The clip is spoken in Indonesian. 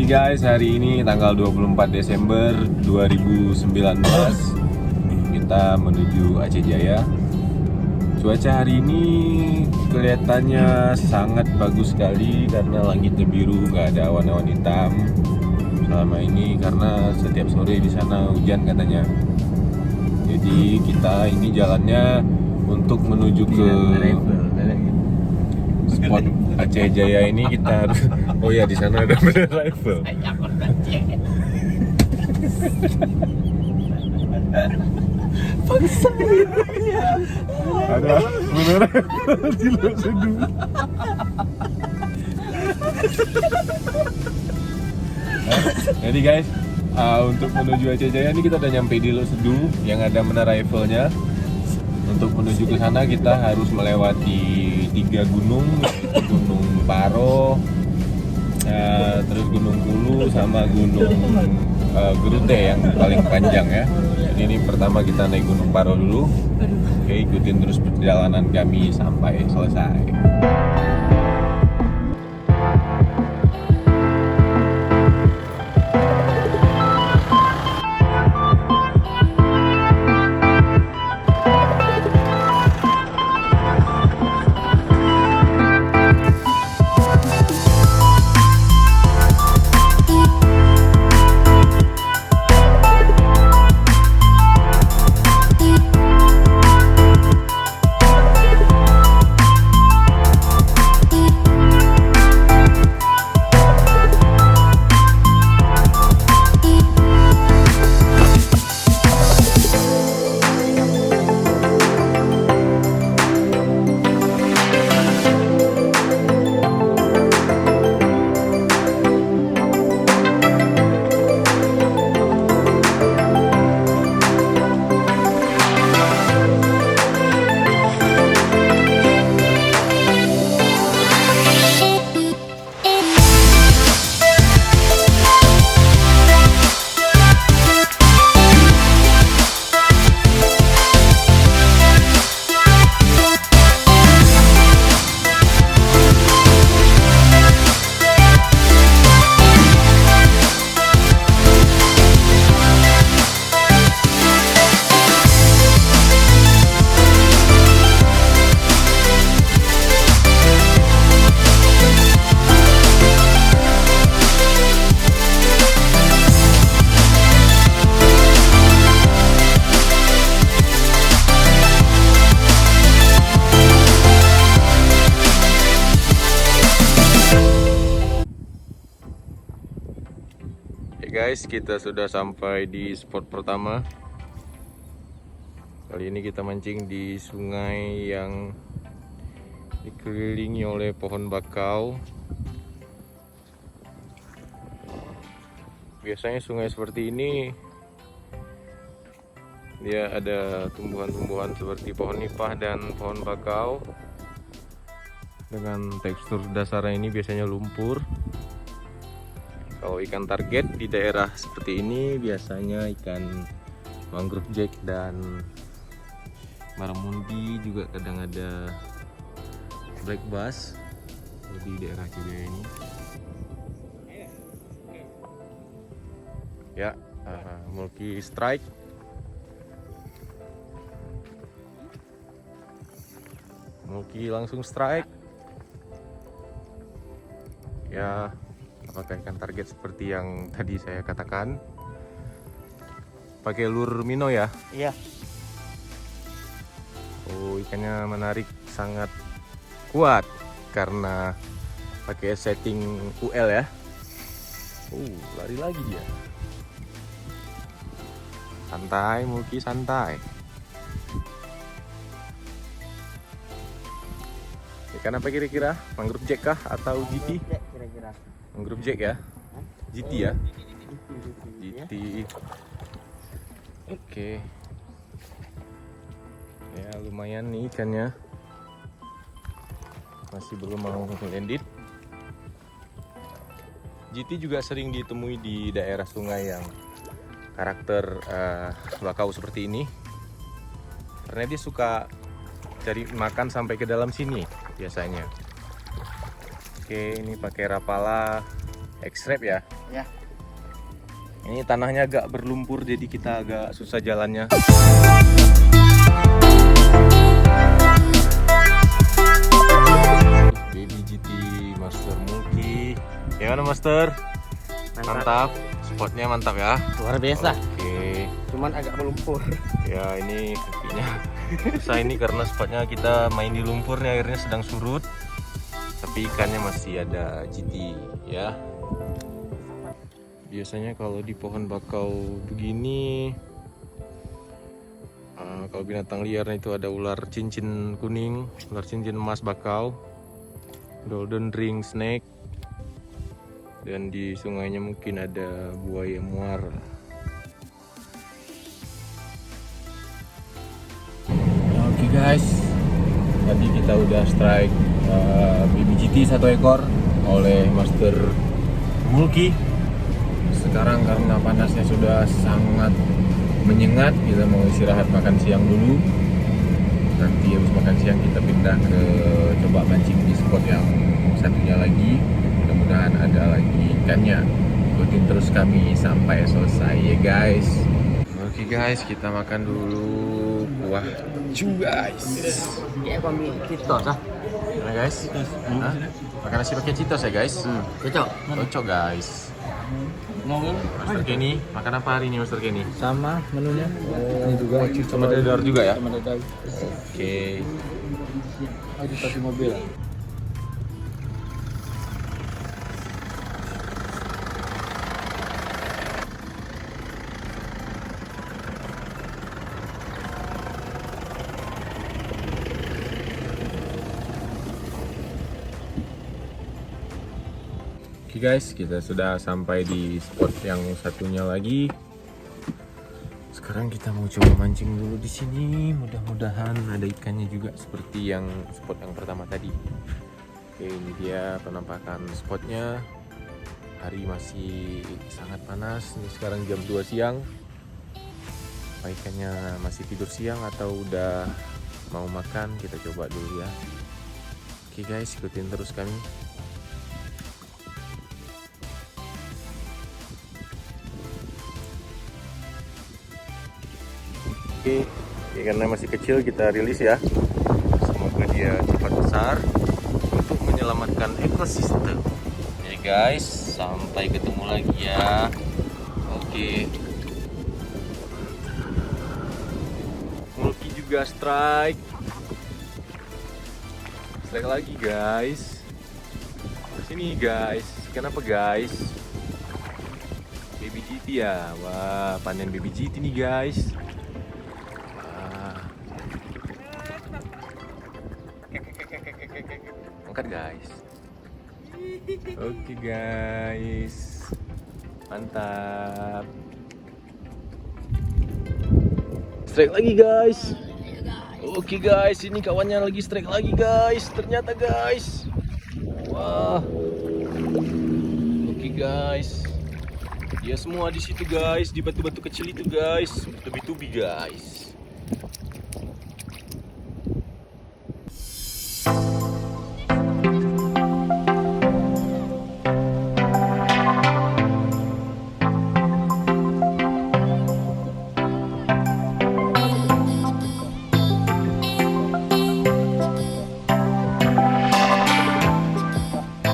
pagi guys, hari ini tanggal 24 Desember 2019 kita menuju Aceh Jaya. Cuaca hari ini kelihatannya sangat bagus sekali karena langitnya biru, nggak ada awan-awan hitam selama ini karena setiap sore di sana hujan katanya. Jadi kita ini jalannya untuk menuju ke spot Aceh Jaya ini kita harus. Oh ya, di sana ada bener rifle. Paksa ada bener Jilo Seduh. Jadi guys, untuk menuju Aceh Jaya ini kita udah nyampe di Lok Seduh yang ada menara Eiffel-nya. Untuk menuju ke sana kita harus melewati 3 gunung, yaitu Gunung Paro, terus Gunung Kulu sama Gunung Gerute yang paling panjang ya. Jadi ini pertama kita naik Gunung Paro dulu. Oke, ikutin terus perjalanan kami sampai selesai. Guys, kita sudah sampai di spot pertama. Kali ini kita mancing di sungai yang dikelilingi oleh pohon bakau. Biasanya sungai seperti ini dia ada tumbuhan-tumbuhan seperti pohon nipah dan pohon bakau. Dengan tekstur dasarnya ini biasanya lumpur. Kalau ikan target di daerah seperti ini biasanya ikan mangrove jack dan barramundi, juga kadang ada black bass di daerah juga ini. Ya, multi strike. Multi langsung strike. Ya, apakah ikan target seperti yang tadi saya katakan? Pakai lure minnow ya? Iya. Oh, ikannya menarik, sangat kuat karena pakai setting UL ya. Lari lagi dia. Santai, Mulki, santai. Ikan apa kira-kira? Mangrove jack kah atau GT? Kira-kira. Mangrove jack ya? GT ya? GT. Oke. Ya, lumayan nih ikannya. Masih belum mau landed. GT juga sering ditemui di daerah sungai yang karakter bakau seperti ini. Karena dia suka cari makan sampai ke dalam sini biasanya. Oke, ini pakai Rapala X-Rap ya. Ya. Ini tanahnya agak berlumpur jadi kita agak susah jalannya. Baby GT Master Mulki. Gimana Master? Mantap. Spotnya mantap ya. Luar biasa. Oke. Cuman agak melumpur. Ya ini kakinya susah ini karena spotnya kita main di lumpur nih, airnya sedang surut. Tapi ikannya masih ada GT ya. Biasanya kalau di pohon bakau begini, kalau binatang liarnya itu ada ular cincin kuning, ular cincin emas bakau, golden ring snake, dan di sungainya mungkin ada buaya muara. Oke guys, tadi kita udah strike BBGT 1 ekor oleh Master Mulki. Sekarang karena panasnya sudah sangat menyengat, kita mau istirahat makan siang dulu. Nanti habis makan siang kita pindah ke coba mancing di spot yang satunya lagi. Mudah-mudahan ada lagi ikannya. Ikutin terus kami sampai selesai ya guys. Oke guys, kita makan dulu kuah cu guys. Ya kami citos ah. Gimana guys? Hah? Makan nasi pakai citos ya guys? Cocok. Cocok guys. Master Kenny, makan apa hari ini Master Kenny? Sama menunya. Ini juga. Sama dadar juga ya? Sama dadar. Oke. Di tadi mobil. Oke guys, kita sudah sampai di spot yang satunya lagi. Sekarang kita mau coba mancing dulu di sini. Mudah-mudahan ada ikannya juga seperti yang spot yang pertama tadi. Oke, ini dia penampakan spotnya. Hari masih sangat panas. Ini sekarang jam 2 siang. Apa ikannya masih tidur siang atau udah mau makan? Kita coba dulu ya. Oke guys, ikutin terus kami. Oke, karena masih kecil kita rilis ya. Semoga dia cepat besar untuk menyelamatkan ekosistem. Ya guys, sampai ketemu lagi ya. Oke. Mulki juga strike. Strike lagi guys. Sini guys. Kenapa guys? Baby GT ya. Wah, panen baby GT nih guys. Angkat guys. Oke guys, mantap. Strike lagi guys. Oke guys, ini kawannya lagi strike lagi guys. Ternyata guys, wah. Oke guys, dia semua di situ guys, di batu-batu kecil itu guys, tubi-tubi guys.